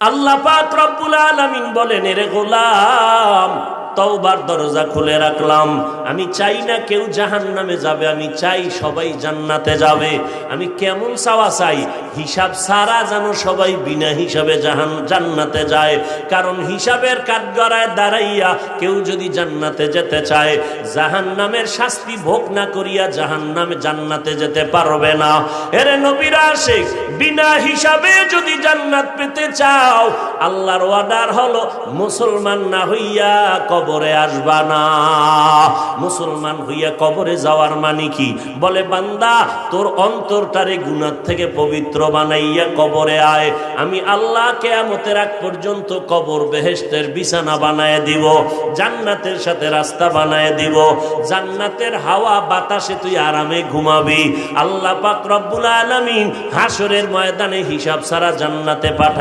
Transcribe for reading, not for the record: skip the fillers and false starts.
আল্লাহ পাক রব্বুল আলামিন বলেন, এরে গোলাম, তওবার দরজা খুলে রাখলাম। আমি চাই না কেউ জাহান্নামে যাবে, আমি চাই সবাই জান্নাতে যাবে। আমি কেমন চাওয়া চাই? হিসাব ছাড়া যেন সবাই বিনা হিসাবে জান্নাতে যায়। কারণ হিসাবের কাঠগড়ায় দাঁড়াইয়া কেউ যদি জান্নাতে যেতে চায়, জাহান্নামের শাস্তি ভোগ না করিয়া জান্নাতে যেতে পারবে না। এরে নবীর আশিক, বিনা হিসাবে যদি জান্নাত পেতে চাও, আল্লাহর ওয়াদার হলো মুসলমান না হইয়া কবরে আসবা না। মুসলমান হইয়া কবরে যাওয়ার মানে কি? বলে, বান্দা তোর অন্তরটারে গুনাহ থেকে পবিত্র বানাইয়া কবরে আয়। আমি আল্লাহ কিয়ামতের আগ পর্যন্ত কবর বেহেশতের বিছানা বানায় দিব, জান্নাতের সাথে রাস্তা বানায় দিব, জান্নাতের হাওয়া বাতাসে তুই আরামে ঘুমাবি। আল্লাহ পাক রব্বুল আলামিন হাসরের ময়দানে হিসাব ছাড়া জান্নাতে পাঠায়।